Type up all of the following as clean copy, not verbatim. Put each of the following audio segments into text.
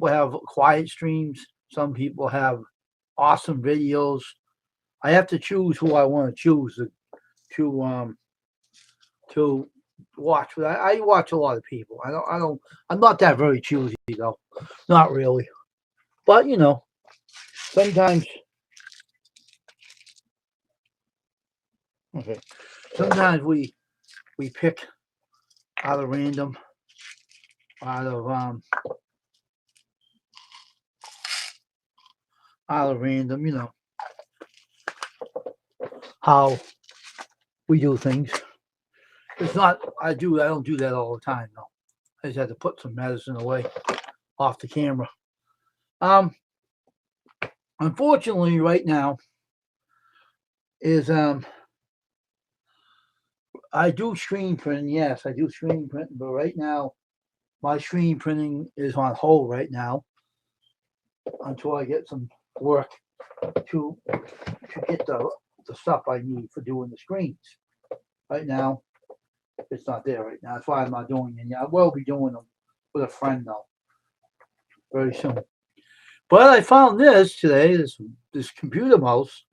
people have quiet streams. Some people have awesome videos. I have to choose who I want to choose to um to watch. But I watch a lot of people. I don't. I'm not that very choosy though. Not really. But sometimes okay. Sometimes we pick out of random, out of um out of random. How we do things. It's not. I don't do that all the time though. I just had to put some medicine away off the camera. Um, Unfortunately, right now is I do screen printing. Yes, I do screen printing, but right now my screen printing is on hold right now until I get some work to get the stuff I need for doing the screens. Right now, it's not there right now. That's why I'm not doing any. I will be doing them with a friend though, very soon. But I found this today. This computer mouse.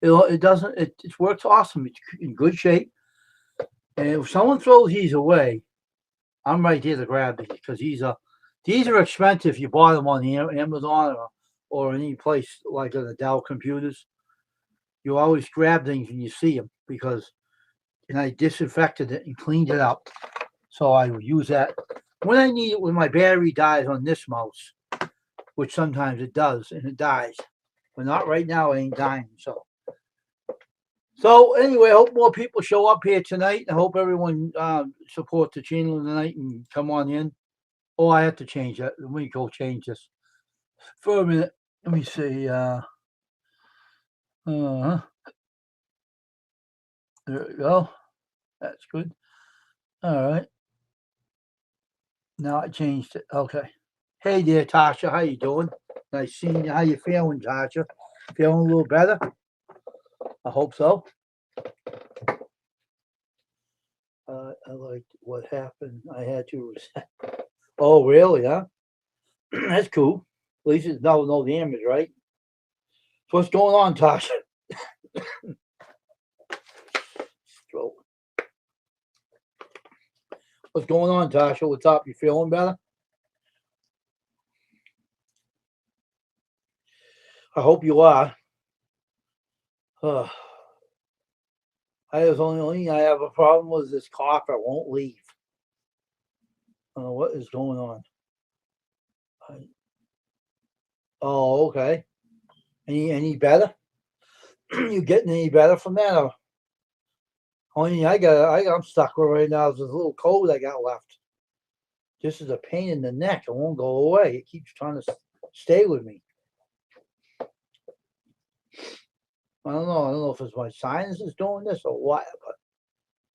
It doesn't. It works awesome. It's in good shape. And if someone throws these away, I'm right here to grab these because these are expensive. You bought them on the Amazon or any place like the Dell computers. You always grab things when you see them because and I disinfected it and cleaned it up. So I would use that when I need it when my battery dies on this mouse, which sometimes it does and it dies. But not right now, it ain't dying. So anyway, I hope more people show up here tonight. I hope everyone supports the channel tonight and come on in. Oh, I have to change that. Let me go change this for a minute. Let me see. There we go. That's good. All right. Now I changed it. Okay. Hey there, Tasha. How you doing? Nice seeing you. How you feeling, Tasha? Feeling a little better? I hope so. I liked what happened. I had to reset. Oh, really? Huh? That's cool. At least it's no damage, right? So what's going on, Tasha? Stroke. What's going on, Tasha? What's up? You feeling better? I hope you are. Uh, only I have a problem with this cough. I won't leave. I don't know what is going on. Oh, okay. Any better? You getting any better from that? Or only I'm stuck with right now is this little cold I got left. This is a pain in the neck. It won't go away. It keeps trying to stay with me. I don't know. I don't know if it's my sinuses doing this or what, but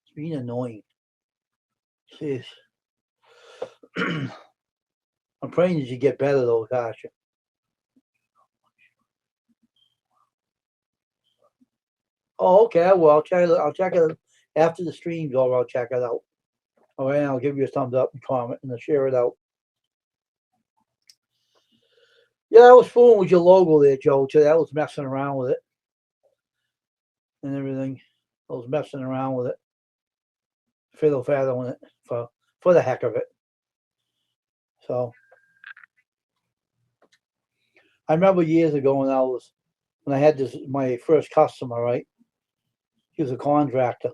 it's being annoying. Jeez. I'm praying that you get better though, Tasha. Oh, okay. Well, I'll check it after the stream's over. I'll check it out. All right, I'll give you a thumbs up and comment and I'll share it out. Yeah, I was fooling with your logo there, Joe. Today I was messing around with it and everything. I was messing around with it, fiddle faddling it for the heck of it. So I remember years ago when I had my first customer, right? He was a contractor,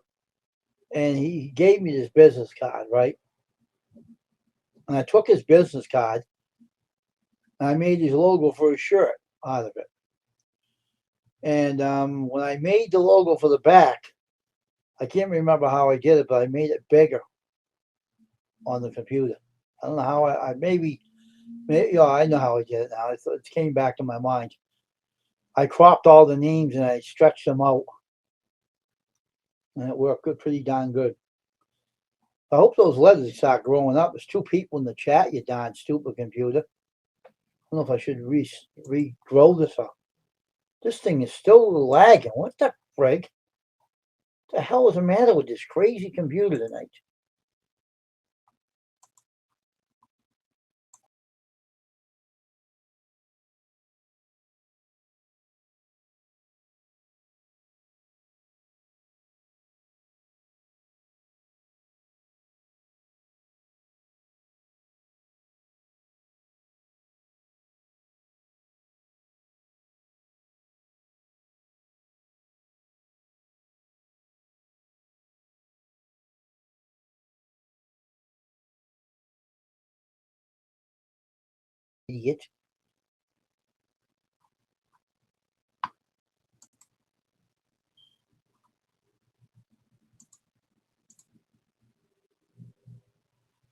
and he gave me this business card, right? And I took his business card and I made his logo for his shirt out of it. And when I made the logo for the back, I can't remember how I did it, but I made it bigger on the computer. I don't know how I maybe I know how I did it now. It came back to my mind. I cropped all the names and I stretched them out, and it worked pretty darn good. I hope those letters start growing up. There's two people in the chat, you darn stupid computer. I don't know if I should regrow this up. This thing is still lagging. What the frig? What the hell is the matter with this crazy computer tonight? idiot.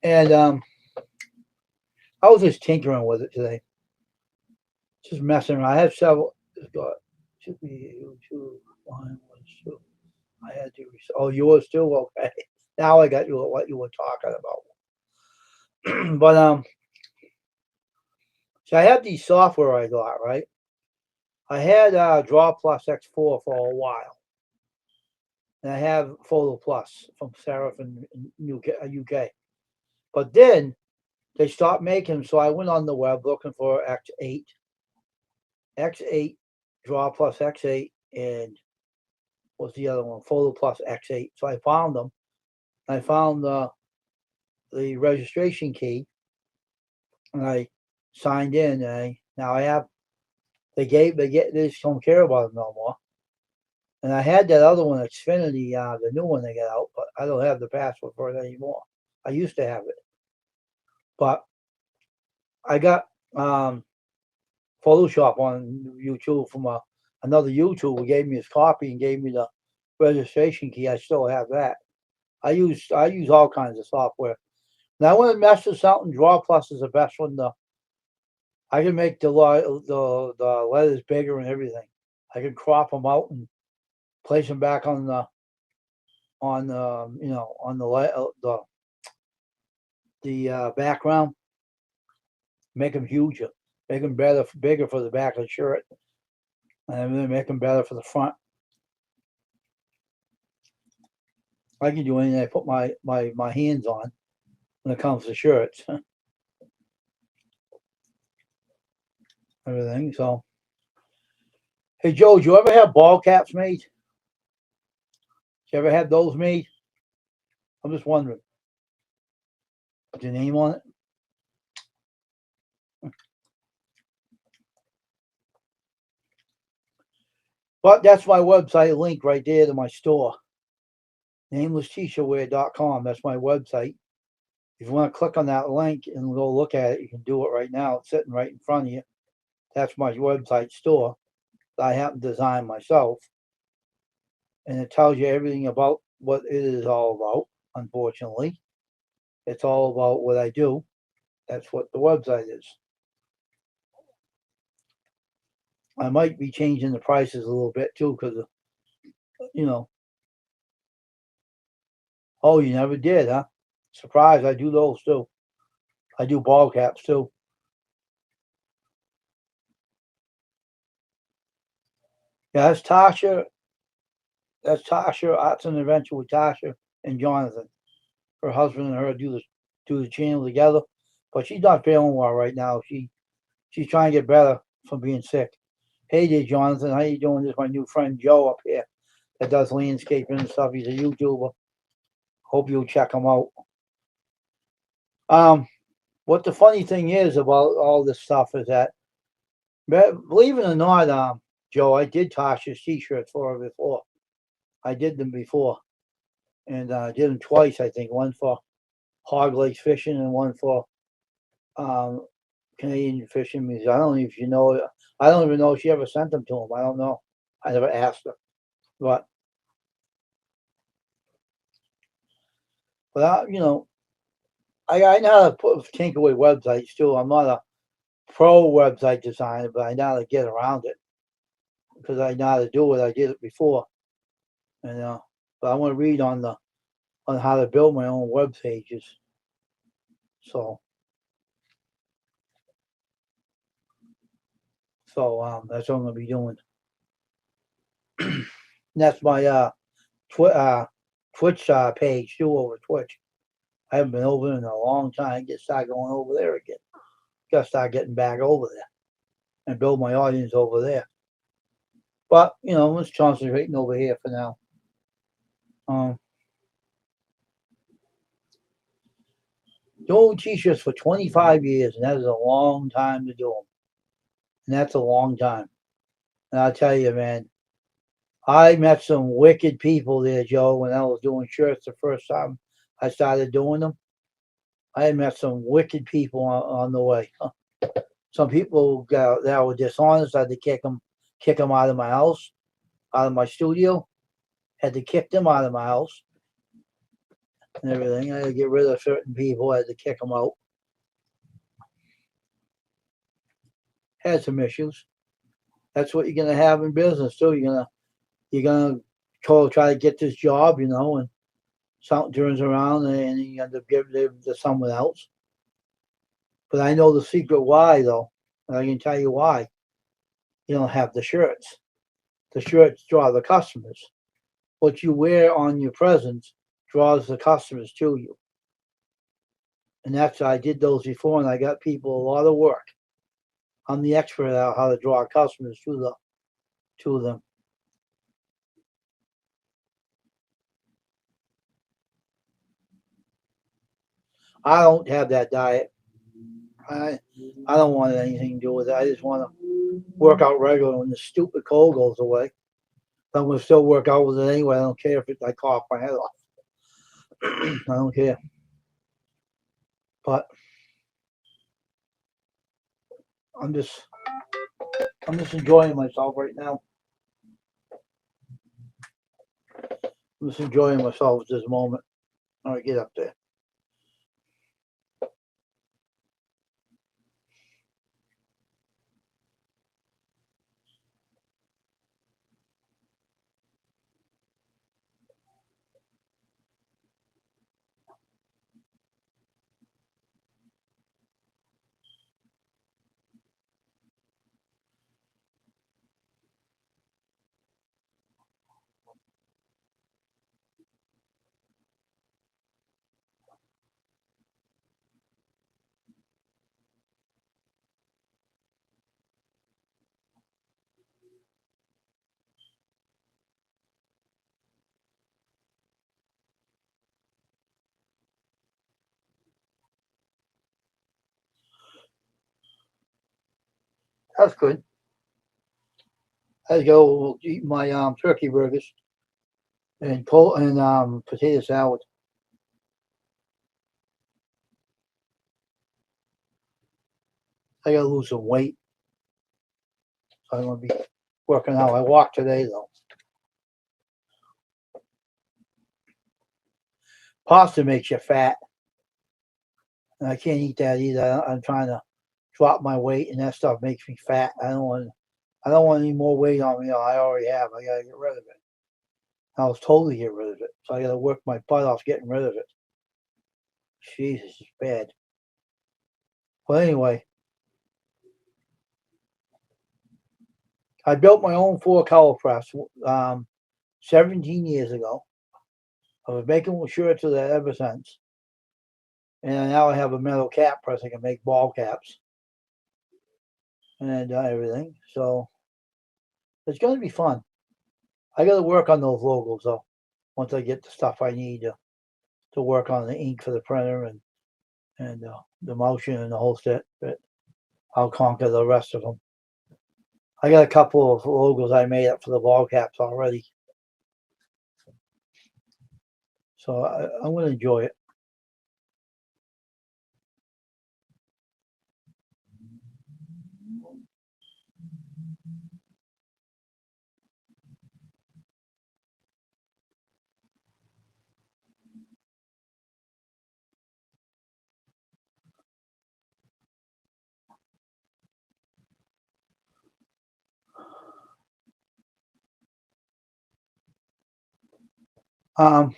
And I was just tinkering with it today, just messing around. I have several. It's got should be two, one, two. I had to. Oh, yours too. Okay. Now I got you what you were talking about. But so I have these software I got, right. I had Draw Plus X4 for a while, and I have Photo Plus from Serif in UK. But then they stopped making them, so I went on the web looking for X8, Draw Plus X8, and what's the other one? Photo Plus X8. So I found them. I found the registration key, and I signed in. And now I have. They just don't care about it no more. And I had that other one, Xfinity, the new one they got out, but I don't have the password for it anymore. I used to have it, but I got Photoshop on YouTube from another YouTuber who gave me his copy and gave me the registration key. I still have that. I use all kinds of software. Now, when I mess with something, Draw Plus is the best one. I can make the letters bigger and everything. I can crop them out and place them back on the background. Make them huger. Make them bigger for the back of the shirt, and then make them better for the front. I can do anything I put my hands on when it comes to shirts. Everything. So, hey Joe, did you ever have ball caps made? Did you ever have those made? I'm just wondering. What's your name on it? But that's my website link right there to my store. NamelessTshirtwear.com. That's my website. If you want to click on that link and go look at it, you can do it right now. It's sitting right in front of you. That's my website store that I happen to design myself. And it tells you everything about what it is all about, unfortunately. It's all about what I do. That's what the website is. I might be changing the prices a little bit too, because, Oh, you never did, huh? Surprise, I do those too. I do ball caps too. Yeah, that's Tasha. That's Tasha, Arts and Adventure with Tasha and Jonathan. Her husband and her do the channel together. But she's not feeling well right now. She's trying to get better from being sick. Hey there, Jonathan. How you doing? This is my new friend Joe up here that does landscaping and stuff. He's a YouTuber. Hope you'll check him out. What the funny thing is about all this stuff is that, believe it or not, Joe, I did Tasha's t-shirts for her before. I did them before. And I did them twice, I think. One for Hog Lakes Fishing and one for Canadian Fishing Museum. I don't know if you know. I don't even know if she ever sent them to him. I don't know. I never asked her. But I know how to tinker with websites too. I'm not a pro website designer, but I know how to get around it because I know how to do it. I did it before, and but I want to read on how to build my own web pages. So that's what I'm gonna be doing. That's my Twitch page too, over Twitch. I haven't been over in a long time. I get start going over there again. Gotta start getting back over there and build my audience over there. But I'm just concentrating over here for now. Doing t-shirts for 25 years, and that is a long time to do them. And that's a long time. And I'll tell you, man, I met some wicked people there, Joe, when I was doing shirts the first time I started doing them. I met some wicked people on the way. Some people that were dishonest, I had to kick them out of my house, out of my studio. Had to kick them out of my house and everything. I had to get rid of certain people. I had to kick them out. Had some issues. That's what you're gonna have in business too. You're gonna try to get this job, and something turns around and you end up giving it to someone else. But I know the secret why though, and I can tell you why. You don't have the shirts. The shirts draw the customers. What you wear on your presence draws the customers to you. And I did those before, and I got people a lot of work. I'm the expert at how to draw customers to them. I don't have that diet. I I don't want anything to do with it. I just want to work out regular when the stupid cold goes away. I'm going to still work out with it anyway. I don't care if I cough my head off. I don't care. But I'm just I'm just enjoying myself right now. I'm just enjoying myself at this moment. All right, get up there. That's good. I go eat my turkey burgers and potato salad. I gotta lose some weight. So I'm gonna be working out. I walked today though. Pasta makes you fat, and I can't eat that either. I'm trying to drop my weight, and that stuff makes me fat. I don't want any more weight on me. I already have. I gotta get rid of it. I was totally get rid of it. So I gotta work my butt off getting rid of it. Jesus, it's bad. But anyway, I built my own 4-color press 17 years ago. I was making shirts of that ever since. And now I have a metal cap press. I can make ball caps and everything. So it's going to be fun. I got to work on those logos though. Once I get the stuff I need to work on the ink for the printer and the motion and the whole set, but I'll conquer the rest of them. I got a couple of logos I made up for the ball caps already. So I'm going to enjoy it. Um,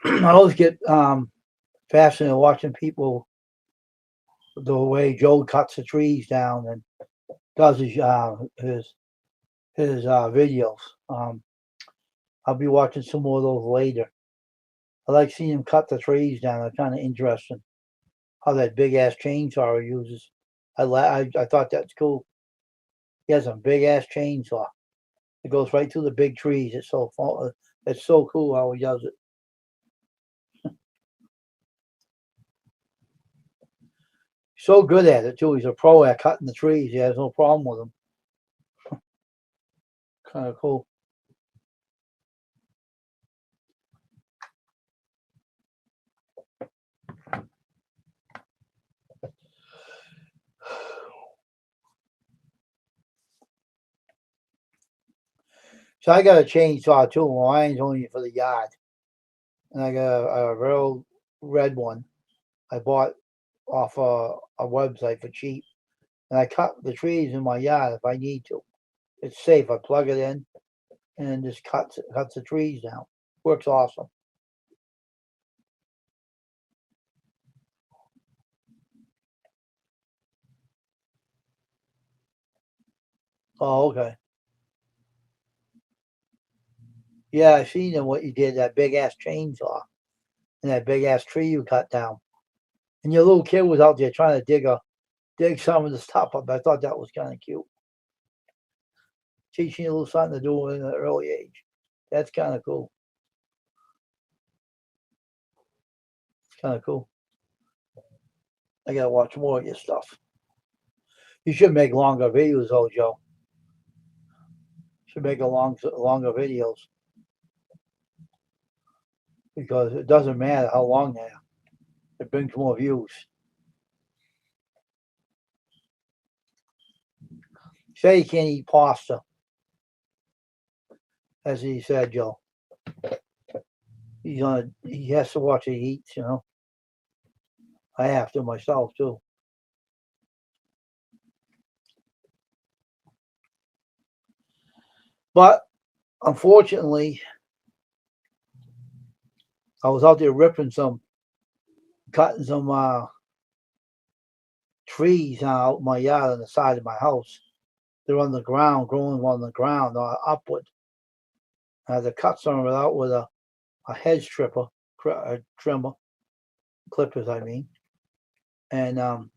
I always get fascinated watching people the way Joe cuts the trees down and does his videos. I'll be watching some more of those later. I like seeing him cut the trees down. It's kind of interesting how that big ass chainsaw he uses. I thought that's cool. He has a big ass chainsaw. It goes right through the big trees. It's so cool how he does it. So good at it too. He's a pro at cutting the trees. He has no problem with them. Kind of cool. So I got a chainsaw too. Mine's only for the yard, and I got a real red one I bought off a website for cheap, and I cut the trees in my yard if I need to. It's safe. I plug it in and just cuts the trees down. Works awesome. Oh, okay. Yeah, I seen what you did. That big ass chainsaw and that big ass tree you cut down. And your little kid was out there trying to dig some of the stuff up. I thought that was kind of cute. Teaching you a little something to do in an early age. That's kind of cool. It's kind of cool. I gotta watch more of your stuff. You should make longer videos, though, Joe. You should make longer videos because it doesn't matter how long they are. It brings more views. Say you can't eat pasta, as he said, Joe. He has to watch what he eats, you know. I have to myself too. But unfortunately, I was out there cutting some trees out my yard on the side of my house. They're on the ground, growing on the ground, upward. I had to cut some of it out with a hedge trimmer, clippers, I mean. And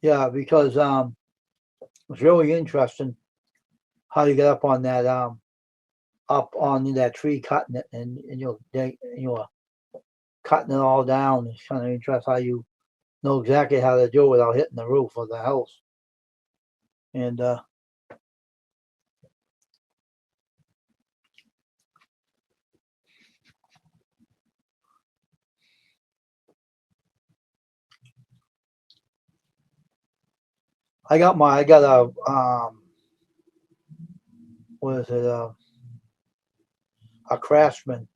yeah, because it's really interesting how you get up on that tree, cutting it, and you're cutting it all down. It's kind of interesting how you know exactly how to do it without hitting the roof of the house. And I got what is it? A Craftsman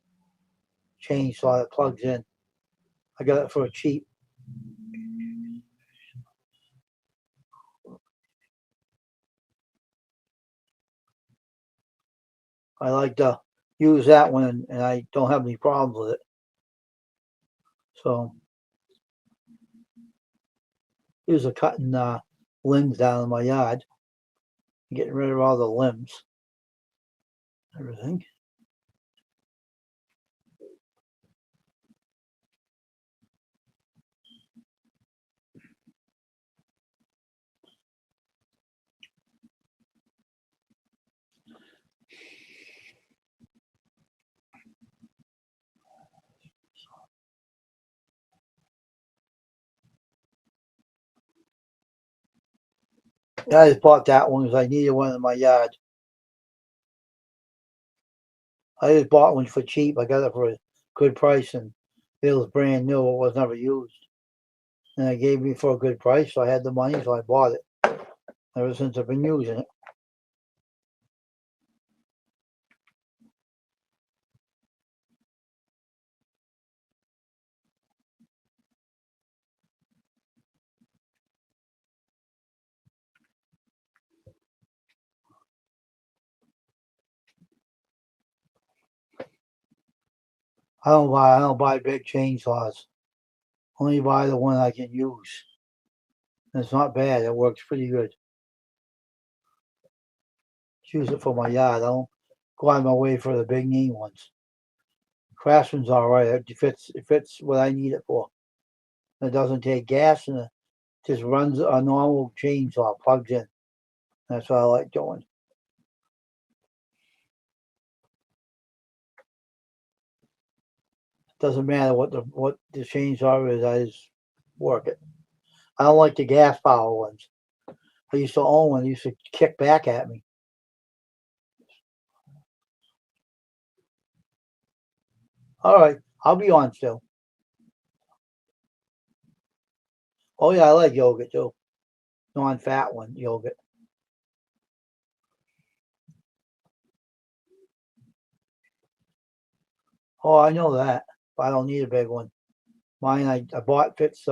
chainsaw that plugs in. I got it for a cheap. I like to use that one, and I don't have any problems with it. So here's a cutting limbs down in my yard, getting rid of all the limbs, everything. Yeah, I just bought that one because I needed one in my yard. I just bought one for cheap. I got it for a good price, and it was brand new. It was never used, and they gave me for a good price. So I had the money, so I bought it. Ever since I've been using it. I don't buy big chainsaws. Only buy the one I can use. And it's not bad. It works pretty good. Use it for my yard. I don't go out of my way for the big name ones. Craftsman's all right. It fits what I need it for. It doesn't take gas, and it just runs a normal chainsaw, plugs in. That's what I like doing. Doesn't matter what the chainsaw is. I just work it. I don't like the gas power ones. I used to own one. It used to kick back at me. All right, I'll be on still. Oh yeah, I like yogurt too. Non-fat one, yogurt. Oh, I know that, but I don't need a big one. Mine I bought fits.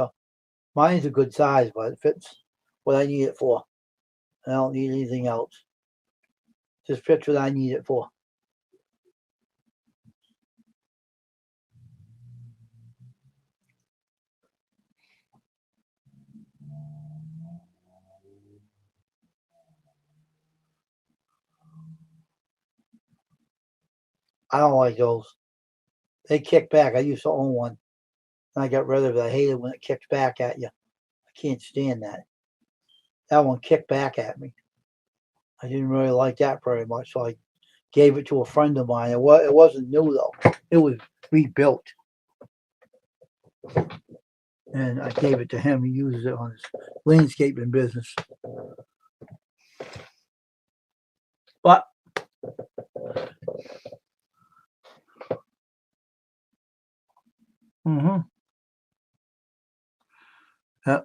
Mine's a good size, but it fits what I need it for. I don't need anything else. Just fits what I need it for. I don't like those. They kick back. I used to own one. And I got rid of it. I hate it when it kicks back at you. I can't stand that. That one kicked back at me. I didn't really like that very much, so I gave it to a friend of mine. It wasn't new though. It was rebuilt, and I gave it to him. He uses it on his landscaping business. But yeah.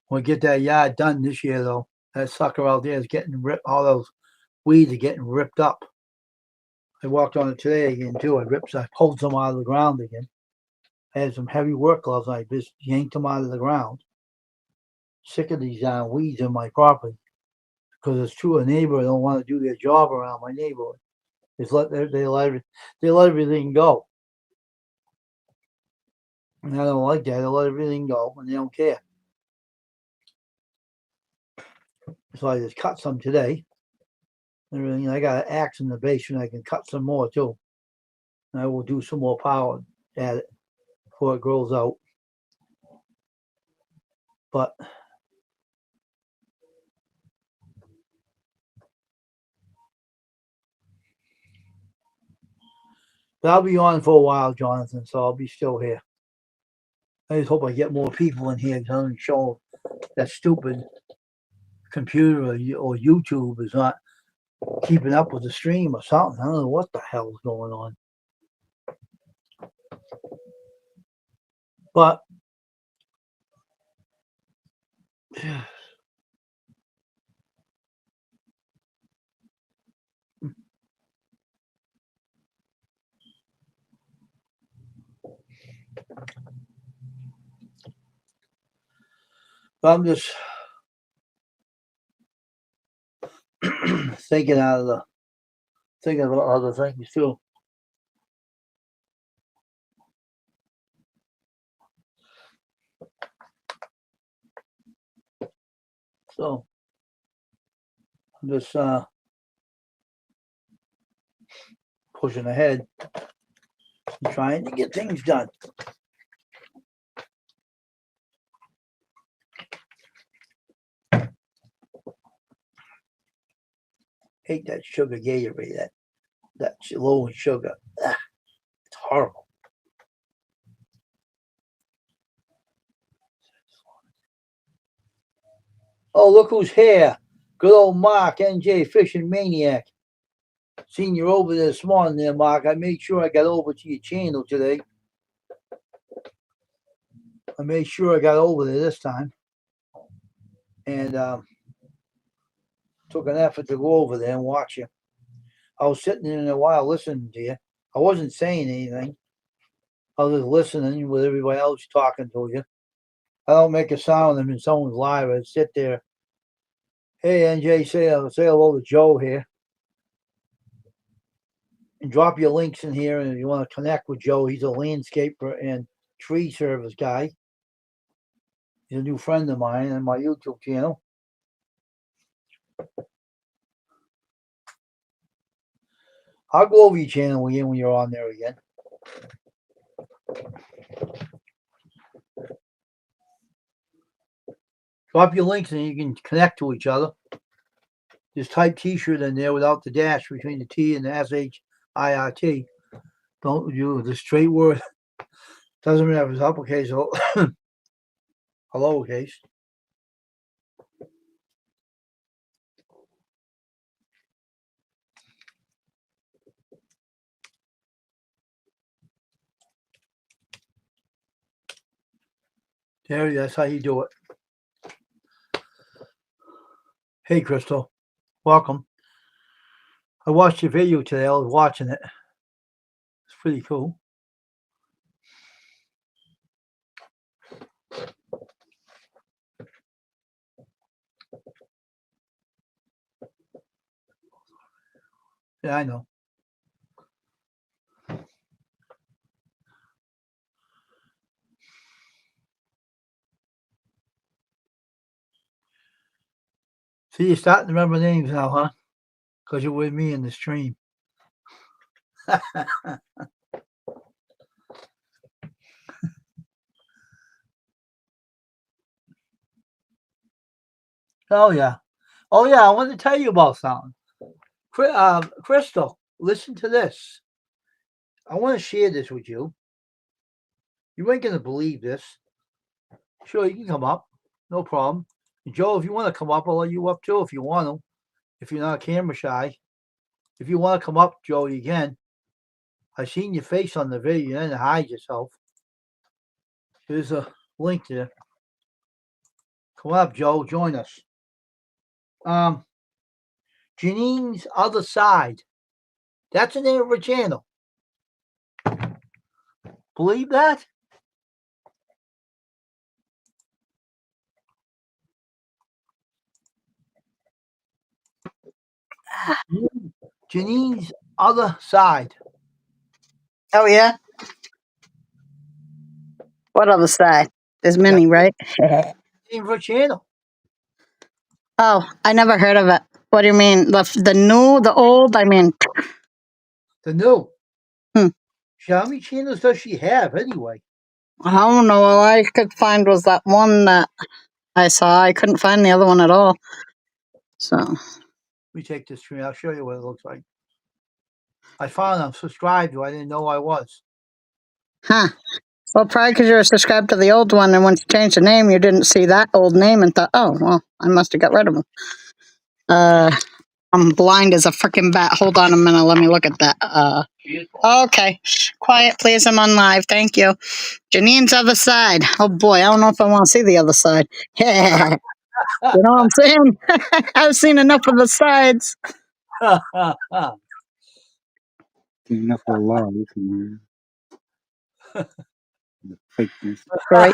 We'll get that yard done this year though. That sucker out there is getting ripped. All those weeds are getting ripped up. I walked on it today again too. I pulled some out of the ground again. I had some heavy work gloves. I just yanked them out of the ground. Sick of these weeds in my property because it's true. A neighbor don't want to do their job around my neighborhood. They let everything go, and I don't like that. They let everything go, and they don't care. So I just cut some today. Everything. I got an axe in the basement. I can cut some more too. And I will do some more power at it before it grows out. But I'll be on for a while, Jonathan. So I'll be still here. I just hope I get more people in here to show that stupid computer or YouTube is not keeping up with the stream or something. I don't know what the hell's going on. But I'm just thinking about other things too. So I'm just pushing ahead and trying to get things done. Hate that sugar Gatorade, that low in sugar. It's horrible. Oh, look who's here. Good old Mark, NJ Fishing Maniac. Seen you over there this morning there, Mark. I made sure I got over to your channel today. I made sure I got over there this time. And took an effort to go over there and watch you. I was sitting in a while listening to you. I wasn't saying anything. I was just listening with everybody else talking to you. I don't make a sound when someone's live. I sit there. Hey, NJ, say hello to Joe here. And drop your links in here. And if you want to connect with Joe, he's a landscaper and tree service guy. He's a new friend of mine on my YouTube channel. I'll go over your channel again when you're on there again. Drop your links and you can connect to each other. Just type T-shirt in there without the dash between the T and the SHIRT. Don't do the straight word. Doesn't matter if it's uppercase or lowercase. There, that's how you do it. Hey, Crystal. Welcome. I watched your video today. I was watching it. It's pretty cool. Yeah, I know. See, you're starting to remember names now, huh? Because you're with me in the stream. Oh, yeah. Oh, yeah. I want to tell you about something. Crystal, listen to this. I want to share this with you. You ain't going to believe this. Sure, you can come up. No problem. Joe, if you want to come up, I'll let you up too if you want to. If you're not camera shy. If you want to come up, Joe, you can. I seen your face on the video. You didn't hide yourself. Here's a link there. Come up, Joe. Join us. Janine's Other Side. That's the name of her channel. Believe that? Janine's Other Side. Oh, yeah? What other side? There's many, right? Name of her channel. Oh, I never heard of it. What do you mean? The new, the old? I mean, The new. Hmm. How many channels does she have anyway? I don't know. All I could find was that one that I saw. I couldn't find the other one at all. So, Let me take this screen. I'll show you what it looks like. I found I'm subscribed to. I didn't know I was. huh. Well, probably because you were subscribed to the old one, and once you changed the name, you didn't see that old name and thought, oh, well, I must have got rid of him. I'm blind as a freaking bat. Hold on a minute. Let me look at that. Okay. Shh, quiet, please. I'm on live. Thank you. Janine's Other Side. Oh, boy. I don't know if I want to see the other side. Yeah. You know what I'm saying? I've seen enough of the sides. Enough of love, man. The fakeness. Right.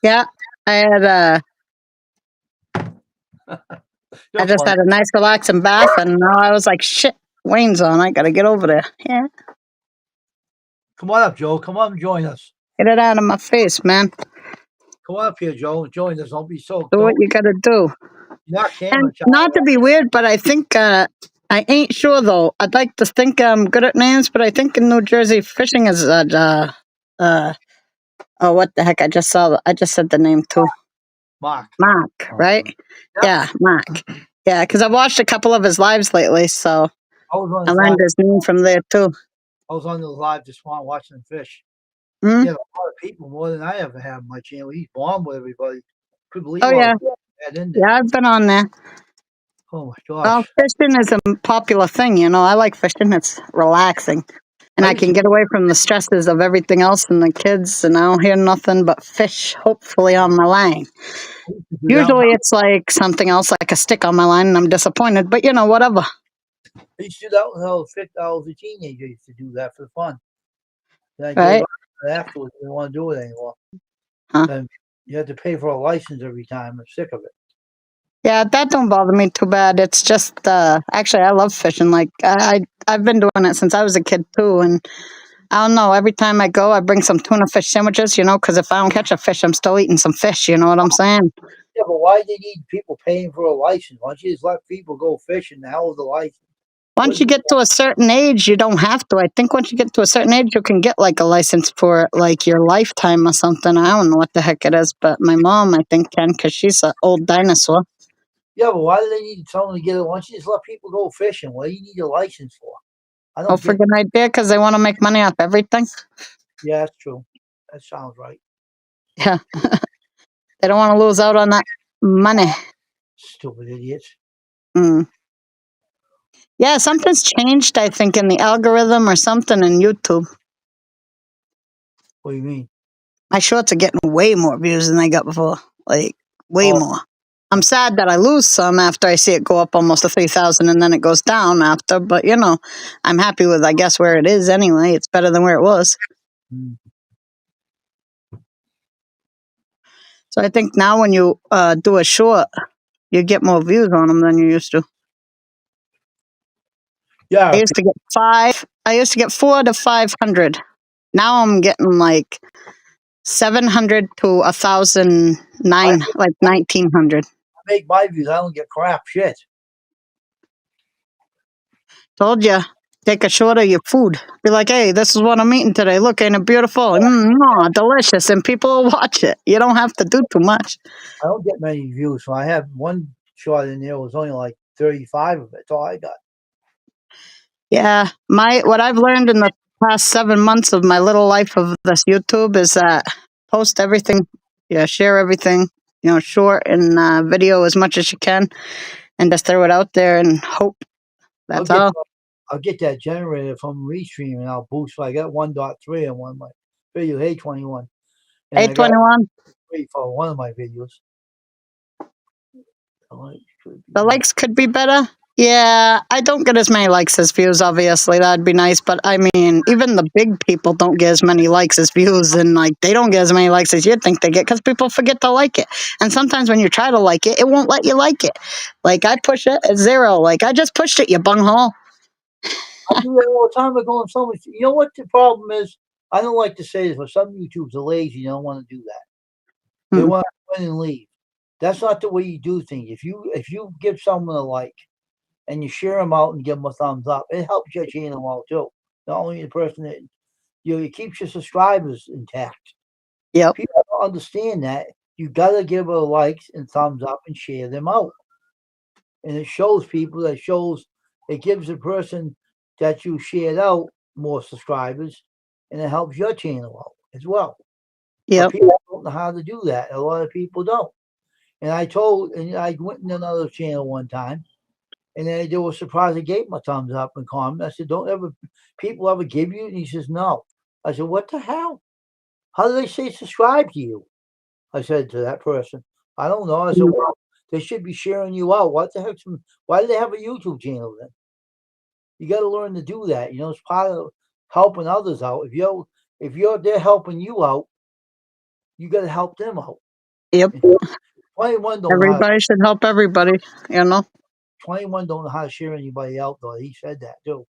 Yeah. I had I just had a nice relaxing bath, and now I was like, shit, Wayne's on. I got to get over there. Yeah. Come on up, Joe. Come on and join us. Get it out of my face, man. Come on up here, Joe. Join us. Don't be so. Do what you got to do. You're not And camera shy. not to be weird, but I think I ain't sure though. I'd like to think I'm good at names, but I think in New Jersey fishing is oh, what the heck? I just said the name too. Mark, Right? Yeah, Mark. Yeah, because I've watched a couple of his lives lately, so I was I learned his name from there too. I was on the live this morning watching the fish. Mm? He had a lot of people, more than I ever have on my channel. He's bomb with everybody. Could believe Oh yeah, yeah, I've been on there. Oh my Well, gosh. fishing is a popular thing, you know. I like fishing. It's relaxing. And I can get away from the stresses of everything else and the kids, and I don't hear nothing but fish, hopefully, on my line. Usually it's like something else, like a stick on my line, and I'm disappointed, but you know, whatever. I used to do that when I was a teenager. I used to do that for fun. Then I Right. gave up afterwards. I didn't want to do it anymore. Huh. And you had to pay for a license every time. I'm sick of it. Yeah, that don't bother me too bad. It's just actually I love fishing. Like I've been doing it since I was a kid too, and I don't know. Every time I go, I bring some tuna fish sandwiches. You know, because if I don't catch a fish, I'm still eating some fish. You know what I'm saying? Yeah, but why do you need people paying for a license? Why don't you just let people go fishing? The hell with the license. Once you get to a certain age, you don't have to. I think once you get to a certain age, you can get like a license for like your lifetime or something. I don't know what the heck it is, but my mom, I think, can because she's an old dinosaur. Yeah, but why do they need someone to get it? Why don't you just let people go fishing? What do you need a license for? I Oh, don't for get good idea because they want to make money off everything. Yeah, that's true. That sounds right. Yeah, they don't want to lose out on that money. Stupid idiots. Mm. Yeah, something's changed. I think in the algorithm or something in YouTube. What do you mean? My shorts are getting way more views than they got before. Like, way Oh. more. I'm sad that I lose some after I see it go up almost to 3,000 and then it goes down after. But, you know, I'm happy with, I guess, where it is anyway. It's better than where it was. Mm. So I think now when you do a short, you get more views on them than you used to. Yeah, I used to get 4 to 500. Now I'm getting like 700 to 1,009, like 1,900. make my views. I don't get crap shit. Told you, take a short of your food. Be like, hey, this is what I'm eating today. Look, ain't it beautiful? Delicious. And people will watch it. You don't have to do too much. I don't get many views, so I have one shot in there was only like 35 of it. That's all I got. Yeah, what I've learned in the past 7 months of my little life of this YouTube is that post everything, share everything, short and video as much as you can, and just throw it out there and hope. That's all. I'll get that generator from Restream and I'll boost. I got 1.3 on one of my videos, A21. And I got 821. 3 for one of my videos. The likes could be better. Yeah, I don't get as many likes as views, obviously. That'd be nice. But I mean, even the big people don't get as many likes as views. And like, they don't get as many likes as you'd think they get because people forget to like it. And sometimes when you try to like it, it won't let you like it. Like, I push it at 0. Like, I just pushed it, you bunghole. I do that all the time. I go on so much. You know what the problem is? I don't like to say this, but some YouTubers are lazy. They don't want to do that. They want to win and leave. That's not the way you do things. If you give someone a like and you share them out and give them a thumbs up, it helps your channel out too. Not only the person that it keeps your subscribers intact. Yep. People don't understand that. You gotta give a likes and thumbs up and share them out. And it shows people, it gives the person that you shared out more subscribers, and it helps your channel out as well. Yep. But people don't know how to do that. A lot of people don't. And I went in another channel one time, and then they were surprised I gave him a thumbs up and comment. I said, "Don't people ever give you?" And he says, "No." I said, "What the hell? How do they say subscribe to you?" I said to that person, "I don't know." I said, "Well, they should be sharing you out. What the heck? Why do they have a YouTube channel then? You got to learn to do that. It's part of helping others out. They're helping you out, you got to help them out." Yep. 21 don't Everybody should help everybody, 21 don't know how to share anybody out, though. He said that too.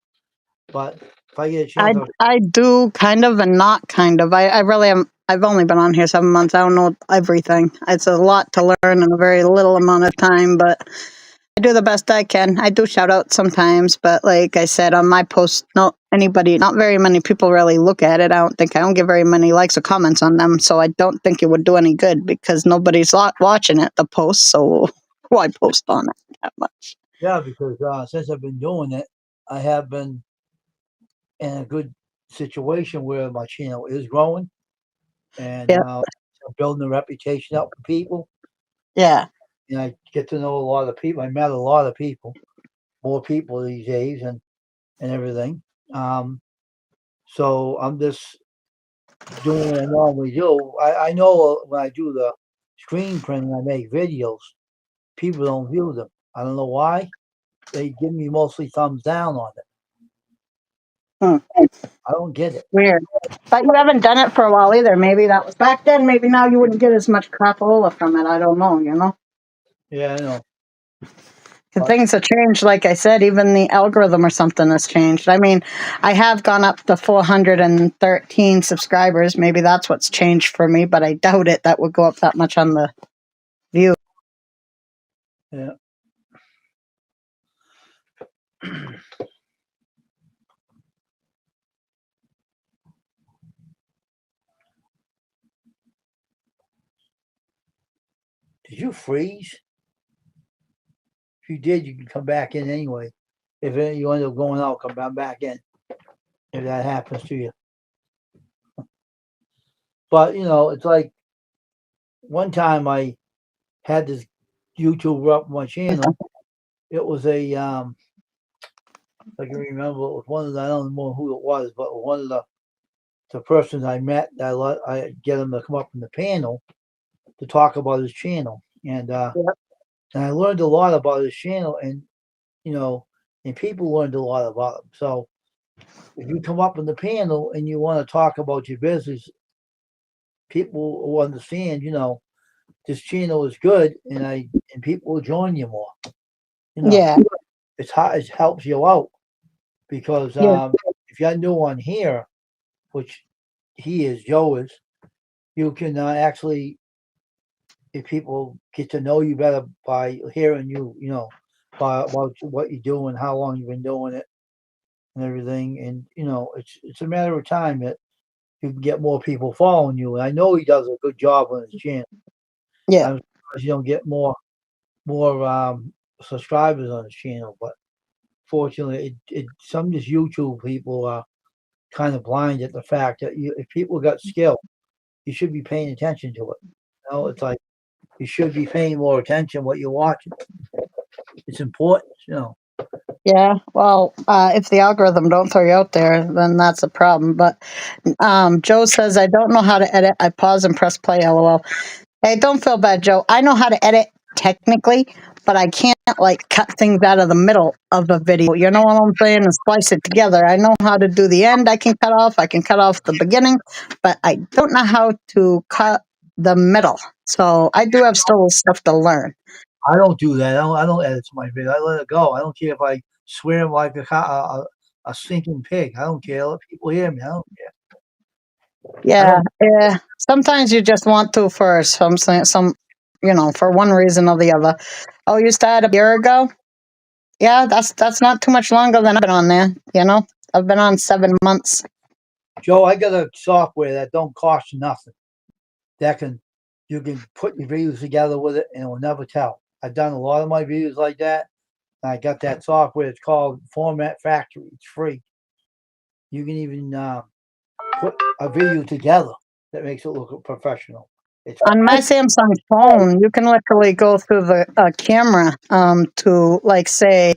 But if I get a chance, I do kind of and not kind of. I really am. I've only been on here 7 months. I don't know everything. It's a lot to learn in a very little amount of time, but I do the best I can. I do shout out sometimes, but like I said on my post, not very many people really look at it. I don't get very many likes or comments on them, so I don't think it would do any good because nobody's watching it, the post, so why post on it that much? Yeah, because since I've been doing it, I have been in a good situation where my channel is growing and I'm building a reputation up for people. Yeah. And I get to know a lot of people. I met a lot of people, more people these days and everything. So I'm just doing what I normally do. I know when I do the screen printing, I make videos. People don't view them. I don't know why. They give me mostly thumbs down on it. I don't get it. Weird. But you haven't done it for a while either. Maybe that was back then. Maybe now you wouldn't get as much crapola from it. I don't know, Yeah, I know. And things have changed, like I said, even the algorithm or something has changed. I mean, I have gone up to 413 subscribers. Maybe that's what's changed for me, but I doubt it. That would go up that much on the view. Yeah. Did you freeze? If you did, you can come back in anyway. If you end up going out, come back in. If that happens to you. But it's like one time I had this YouTuber up on my channel. It was a I can remember it was one of the, I don't know who it was, but one of the the person I met, I get him to come up in the panel to talk about his channel, Yep. and I learned a lot about his channel, and you know, and people learned a lot about him. So if you come up in the panel and you want to talk about your business, people will understand, this channel is good, and people will join you more. Yeah. It's hot. It helps you out because Yeah. if you're new on here, which Joe is, you can actually, if people get to know you better by hearing you, by about what you do and how long you've been doing it and everything, and it's a matter of time that you can get more people following you. And I know he does a good job on his channel. Yeah. I'm surprised you don't get more subscribers on his channel, but fortunately, some of these YouTube people are kind of blind at the fact that if people got skill, you should be paying attention to it. It's like you should be paying more attention what you're watching. It's important. Yeah. Well, if the algorithm don't throw you out there, then that's a problem. But Joe says, I don't know how to edit. I pause and press play. LOL. Hey, don't feel bad, Joe. I know how to edit technically, but I can't like cut things out of the middle of a video. You know what I'm saying? And splice it together. I know how to do the end. I can cut off. I can cut off the beginning, but I don't know how to cut the middle. So I do have still stuff to learn. I don't do that. I don't edit my video. I let it go. I don't care if I swear like a stinking pig. I don't care. Let people hear me. I don't care. Yeah, yeah. Sometimes you just want to for some, for one reason or the other. Oh, you started a year ago? Yeah, that's not too much longer than I've been on there. I've been on 7 months. Joe, I got a software that don't cost you nothing. You can put your videos together with it and it will never tell. I've done a lot of my videos like that. And I got that software. It's called Format Factory. It's free. You can even put a video together that makes it look professional. It's On my Samsung phone, you can literally go through the camera to like say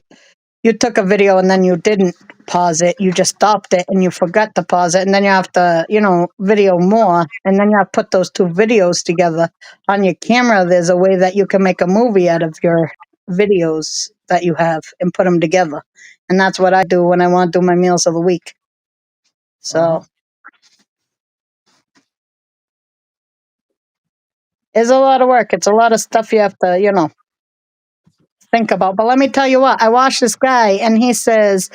you took a video and then you didn't pause it, you just stopped it and you forgot to pause it, and then you have to, video more, and then you have to put those two videos together on your camera. There's a way that you can make a movie out of your videos that you have and put them together. And that's what I do when I want to do my meals of the week. So it's a lot of work. It's a lot of stuff you have to, think about. But let me tell you what, I watched this guy and he says,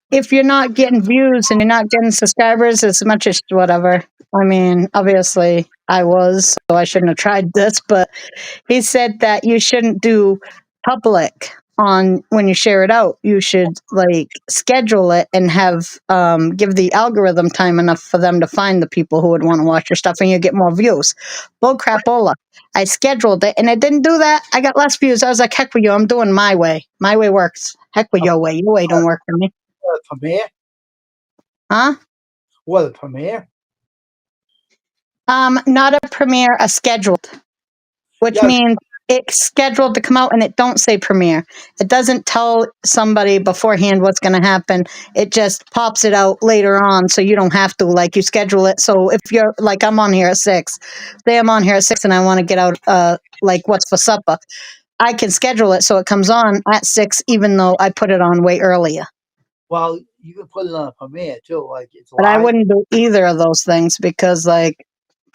if you're not getting views and you're not getting subscribers as much as whatever, I mean, obviously I was, so I shouldn't have tried this, but he said that you shouldn't do public on when you share it out. You should like schedule it and have give the algorithm time enough for them to find the people who would want to watch your stuff and you get more views. Bull crapola. I scheduled it and it didn't do that. I got less views. I was like, heck with you, I'm doing my way. My way works. Heck with your way. Your way don't work for me. Premiere. Huh? What, a Premiere? Not a premiere, a scheduled, which means it's scheduled to come out and it don't say premiere. It doesn't tell somebody beforehand what's going to happen. It just pops it out later on, so you don't have to, like, you schedule it. So if you're like, I'm on here at 6, say I'm on here at 6 and I want to get out, like what's for supper, I can schedule it so it comes on at 6, even though I put it on way earlier. Well, you can put it on a Premiere too, like it's But I live. wouldn't do either of those things because, like,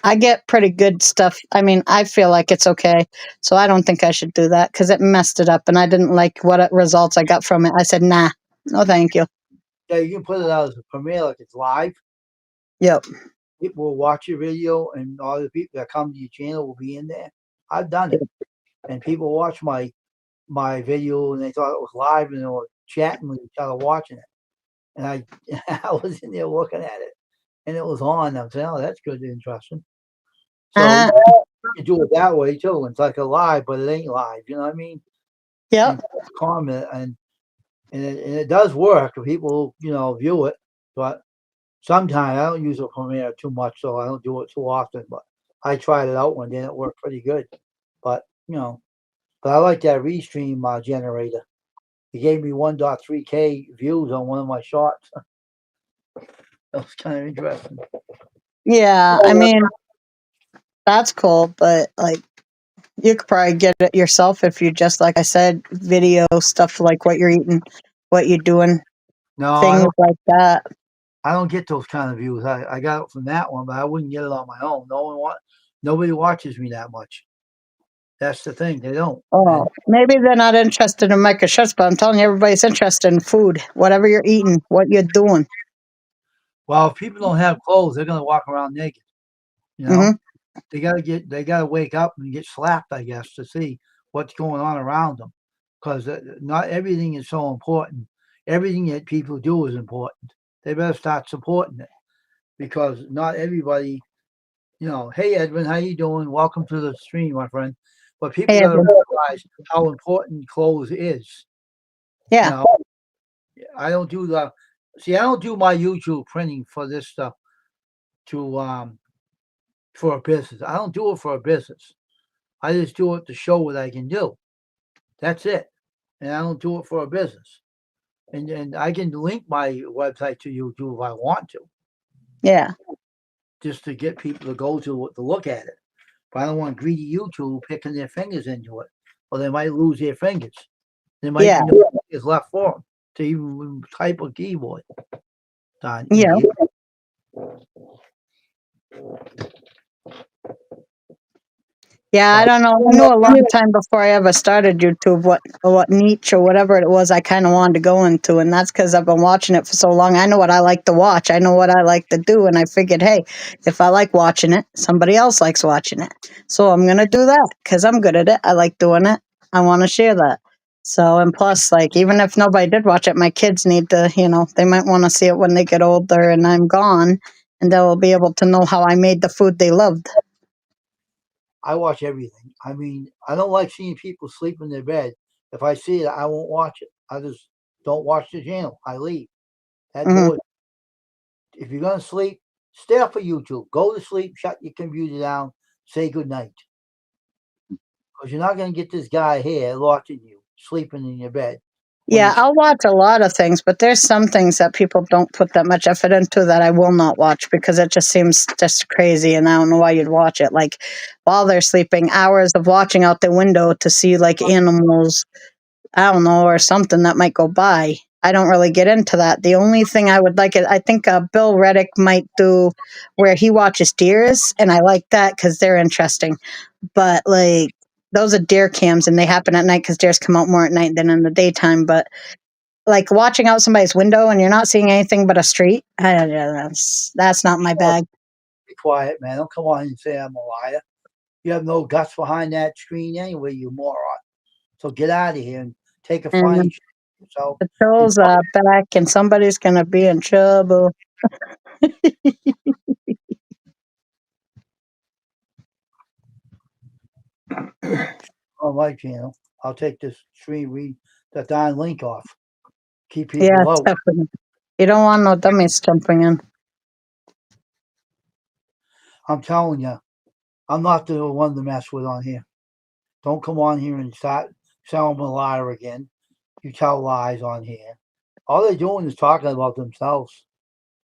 I get pretty good stuff. I mean, I feel like it's okay. So I don't think I should do that because it messed it up and I didn't like what results I got from it. I said, nah, no, thank you. Yeah, you can put it out as a Premiere, like it's live. Yep. People will watch your video, and all the people that come to your channel will be in there. I've done it, and people watch my video, and they thought it was live, and they were chatting with each other watching it. And I was in there looking at it, and it was on. I'm saying, oh, that's good, interesting. So you do it that way too. It's like a live, but it ain't live. You know what I mean? Yep. Comment and it does work. People, view it, but sometimes I don't use a Premiere too much, so I don't do it too often. But I tried it out one day and it worked pretty good. But but I like that Restream generator. It gave me 1.3K views on one of my shots. That was kind of interesting. Yeah, I mean, that's cool, but like you could probably get it yourself if you just, like I said, video stuff like what you're eating, what you're doing, No, I things don't. like that. I don't get those kind of views. I got it from that one, but I wouldn't get it on my own. Nobody watches me that much. That's the thing. They don't. Oh, And maybe they're not interested in Micah Shirts, but I'm telling you, everybody's interested in food, whatever you're eating, what you're doing. well, if people don't have clothes, they're gonna walk around naked. You know, Hmm. they gotta wake up and get slapped, I guess, to see what's going on around them, because not everything is so important. Everything that people do is important. They better start supporting it because not everybody. Hey Edwin, how you doing? Welcome to the stream, my friend. But people Hey, got to Edwin. realize how important clothes is. You Yeah, know, I don't do the I don't do my YouTube printing for this stuff to for a business. I don't do it for a business. I just do it to show what I can do. That's it. And I don't do it for a business. And I can link my website to YouTube if I want to, yeah, just to get people to go to look at it. But I don't want greedy YouTube picking their fingers into it, or they might lose their fingers. There might yeah, be no fingers left for them to even type a keyboard. Darn yeah. idiot. Yeah, I But don't know. I knew a long time before I ever started YouTube what niche or whatever it was I kind of wanted to go into, and that's because I've been watching it for so long. I know what I like to watch. I know what I like to do, and I figured, hey, if I like watching it, somebody else likes watching it, so I'm gonna do that because I'm good at it. I like doing it. I want to share that. So, and plus, like, even if nobody did watch it, my kids need to, they might want to see it when they get older and I'm gone, and they'll be able to know how I made the food they loved. I watch everything. I mean, I don't like seeing people sleep in their bed. If I see it, I won't watch it. I just don't watch the channel. I leave. That Hmm. boy. If you're gonna sleep, stay off of YouTube. Go to sleep. Shut your computer down. Say good night. Because you're not gonna get this guy here watching you sleeping in your bed when Yeah, he's. I'll watch a lot of things, but there's some things that people don't put that much effort into that I will not watch because it just seems just crazy and I don't know why you'd watch it. Like while they're sleeping, hours of watching out the window to see like animals, I don't know, or something that might go by. I don't really get into that. The only thing I would like it, I think Bill Reddick might do where he watches deers, and I like that because they're interesting. But like those are deer cams, and they happen at night because deers come out more at night than in the daytime. But like watching out somebody's window and you're not seeing anything but a street, that's not my bag. Be quiet, man. Don't come on and say I'm a liar. You have no guts behind that screen anyway, you moron. So get out of here and take a And fine. So the trolls are back, and somebody's gonna be in trouble. on my channel, I'll take this stream read the darn link off. Keep Yeah, people out. definitely. You don't want no dummies jumping in. I'm telling you, I'm not the one to mess with on here. Don't come on here and start saying I'm a liar again. You tell lies on here. All they're doing is talking about themselves.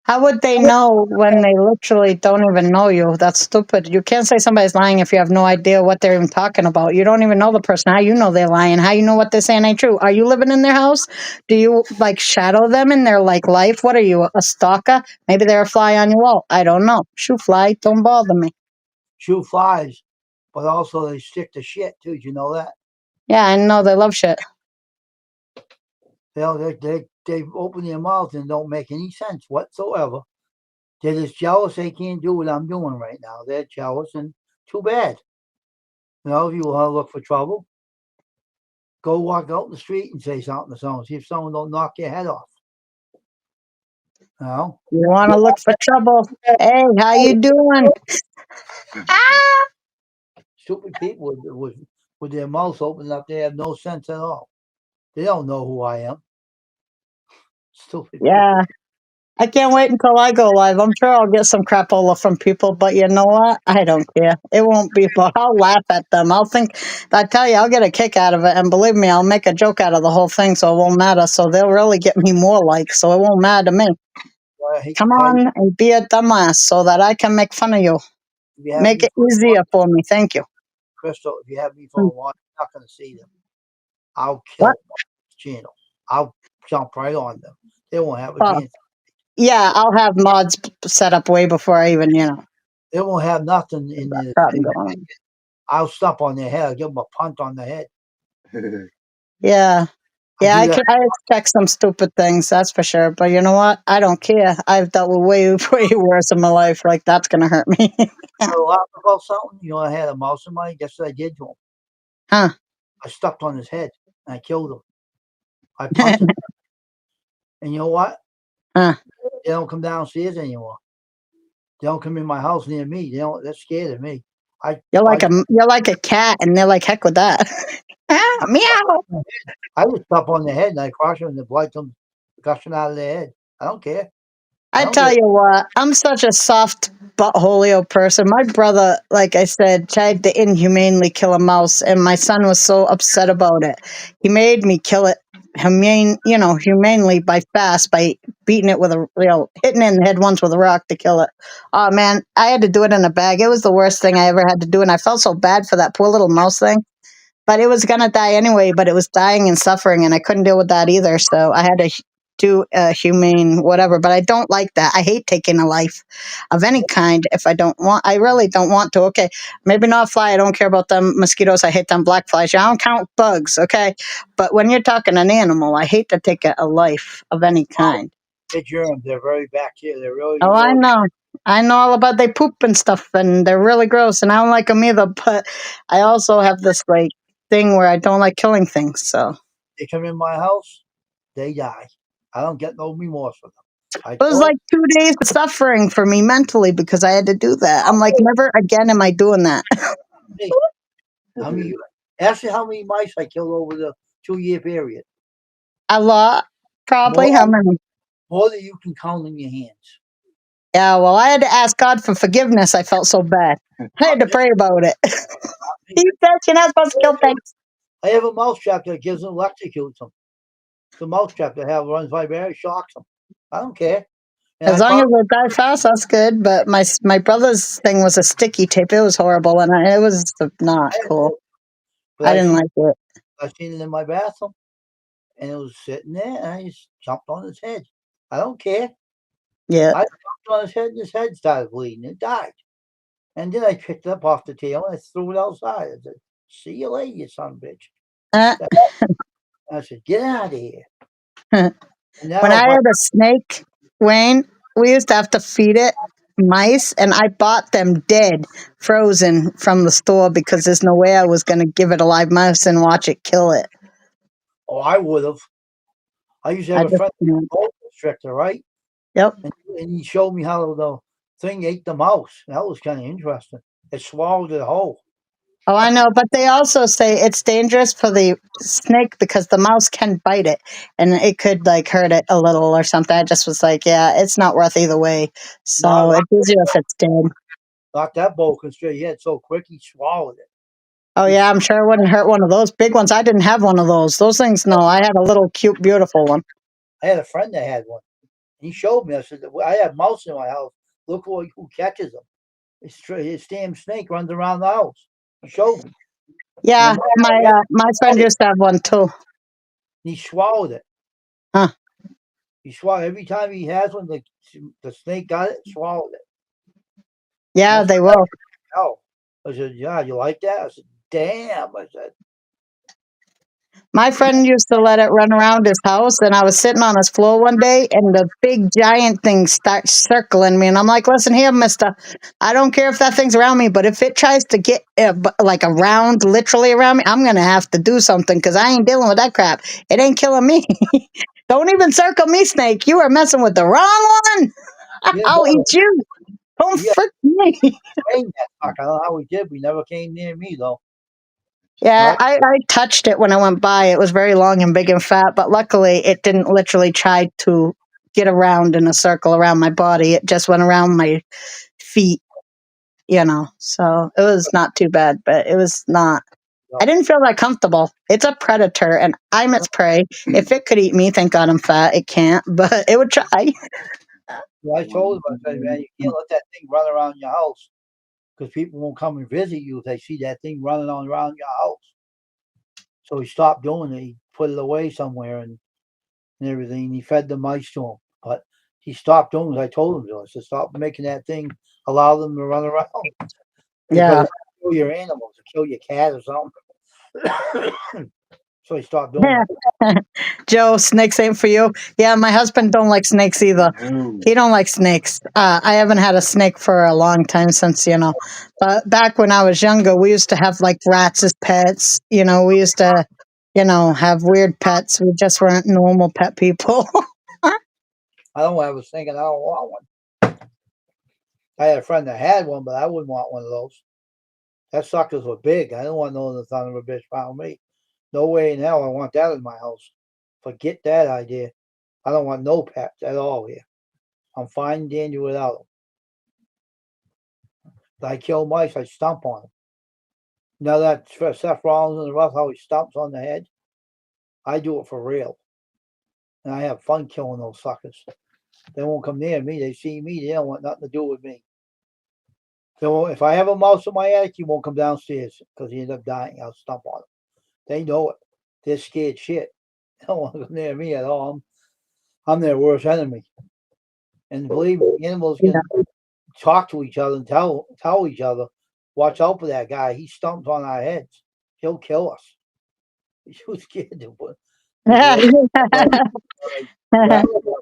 How would they know when they literally don't even know you? That's stupid. You can't say somebody's lying if you have no idea what they're even talking about. You don't even know the person. How you know they're lying? How you know what they're saying ain't true? Are you living in their house? Do you like shadow them in their like life? What are you, a stalker? Maybe they're a fly on your wall. I don't know. Shoo fly, don't bother me. Shoot flies, but also they stick to shit too. Do you know that? Yeah, I know they love shit. They open their mouths and don't make any sense whatsoever. They're just jealous they can't do what I'm doing right now. They're jealous and too bad. If you want to look for trouble, go walk out in the street and say something to someone. See if someone don't knock your head off. You know? You want to look for trouble? Hey, how you doing? Ah! Stupid people with their mouths open up, they have no sense at all. They don't know who I am. Stupid people. Yeah. I can't wait until I go live. I'm sure I'll get some crapola from people, but you know what? I don't care. It won't be, but I'll laugh at them. I tell you, I'll get a kick out of it. And believe me, I'll make a joke out of the whole thing, so it won't matter. So they'll really get me more likes, so it won't matter to me. why I hate Come to tell you, on and be a dumbass so that I can make fun of you. if you have Make me it for a while, easier for me. Thank you. Crystal, if you have me for Hmm. a while, you're not gonna see them. I'll What? kill my channel. I'll jump right on them. They won't have a Oh, chance. yeah, I'll have mods set up way before I even, They won't have nothing in got the something thing. going on. I'll stomp on their head. I'll give them a punt on the head. Yeah. I Yeah, do that. I expect some stupid things, that's for sure. But you know what? I don't care. I've dealt with way, way worse in my life. Like, that's going to hurt me. A lot about something. You know, I had a mouse in my. Guess what I did to him? Huh. I stepped on his head and I killed him. I punted him. And you know what? Huh. They don't come downstairs anymore. They don't come in my house near me. They don't. They're scared of me. You're like a cat, and they're like, heck with that. Ah, meow. I just step on their head and I crush them and the blood comes gushing out of their head. I don't care. I I don't tell get. you what, I'm such a soft buttholio person. My brother, like I said, tried to inhumanely kill a mouse, and my son was so upset about it. He made me kill it humanely by beating it with hitting it in the head once with a rock to kill it. Oh man, I had to do it in a bag. It was the worst thing I ever had to do, and I felt so bad for that poor little mouse thing. But it was gonna die anyway. But it was dying and suffering, and I couldn't deal with that either. So I had to do a humane whatever. But I don't like that. I hate taking a life of any kind if I don't want. I really don't want to. Okay, maybe not a fly. I don't care about them mosquitoes. I hate them black flies. I don't count bugs. Okay, but when you're talking an animal, I hate to take a life of any kind. They're germs. They're very bacteria. They're really, Oh, I really. know. I know all about they poop and stuff, and they're really gross, and I don't like them either. But I also have this like thing where I don't like killing things. So They come in my house, they die. I don't get no remorse for them. I it was told like 2 days of suffering for me mentally because I had to do that. I'm like, never again am I doing that. me how many. Ask me how many mice I killed over the 2 year period. A lot, probably. More, How many? more than you can count in your hands. Yeah, well, I had to ask God for forgiveness. I felt so bad. I had to pray about it. He said you're not supposed to kill things. I have a mouse trap that gives them electrocutes them. The mouse trap that have runs vibration shocks them. I don't care. And As I long caught as it died fast, that's good. But my brother's thing was a sticky tape. It was horrible, and it was not cool. but I didn't like it. I seen it in my bathroom and it was sitting there and I just jumped on his head. I don't care. Yeah. I jumped on his head and his head started bleeding. It died. And then I picked it up off the tail and I threw it outside. I said, see you later, you son of a bitch. Uh, I said, get out of here. when And that was I my had a snake, Wayne, we used to have to feed it mice, and I bought them dead, frozen from the store because there's no way I was going to give it a live mouse and watch it kill it. oh, I would have. I used to I have a just, friend cold constrictor, right? yep. And he showed me how the thing ate the mouse. That was kind of interesting. It swallowed it whole. Oh, I know, but they also say it's dangerous for the snake because the mouse can bite it and it could like hurt it a little or something. I just was like, yeah, it's not worth either way. Not, So not, it's easier if it's dead. not that boa constrictor. He had so quick he swallowed it. Oh He yeah, I'm sure it wouldn't hurt one of those big ones. I didn't have one of those. Those things, no. I had a little cute, beautiful one. I had a friend that had one. He showed me. I said, I have mouse in my house. Look who catches them. His damn snake runs around the house. He showed me. Yeah, And my friend used to have one too. he swallowed it. Huh. He swallowed every time he has one. The snake got it, swallowed it. Yeah, That's they what will. hell. I said, yeah, you like that? I said, damn. I said, My friend used to let it run around his house, and I was sitting on his floor one day, and the big giant thing starts circling me, and I'm like, "Listen here, Mister. I don't care if that thing's around me, but if it tries to get like around, literally around me, I'm gonna have to do something because I ain't dealing with that crap. It ain't killing me. Don't even circle me, snake. You are messing with the wrong one. yeah, I'll brother, eat you. Don't yeah, frick me." trained that fuck. I don't know how we did. We never came near me though. Yeah, Right? I touched it when I went by. It was very long and big and fat, but luckily it didn't literally try to get around in a circle around my body. It just went around my feet, So it was not too bad, but it was not. I didn't feel that comfortable. It's a predator and I'm its prey. If it could eat me, thank God I'm fat. It can't, but it would try. Well, I told him, I said, man, you can't let that thing run around your house because people won't come and visit you if they see that thing running on around your house. So he stopped doing it. He put it away somewhere and everything. He fed the mice to him, but he stopped doing it. I told him to. I said, stop making that thing. Allow them to run around because Yeah. it'll kill your animals, it'll kill your cat or something. So he stopped doing it. Joe, snakes ain't for you. Yeah, my husband don't like snakes either. No. He don't like snakes. I haven't had a snake for a long time since, but back when I was younger, we used to have like rats as pets. We used to, have weird pets. We just weren't normal pet people. I don't. I was thinking I don't want one. I had a friend that had one, but I wouldn't want one of those. That suckers were big. I don't want no the son of a bitch found me. No way in hell I want that in my house. Forget that idea. I don't want no pets at all here. I'm fine and dandy without them. If I kill mice, I stomp on them. Now that Seth Rollins in the rough, how he stomps on the head, I do it for real. And I have fun killing those suckers. They won't come near me. They see me, they don't want nothing to do with me. So if I have a mouse in my attic, he won't come downstairs because he ends up dying. I'll stomp on him. They know it. They're scared shit. They don't want to come near me at all. I'm their worst enemy. And believe me, animals can talk to each other and tell each other, watch out for that guy. He stomps on our heads. He'll kill us. You're scared to put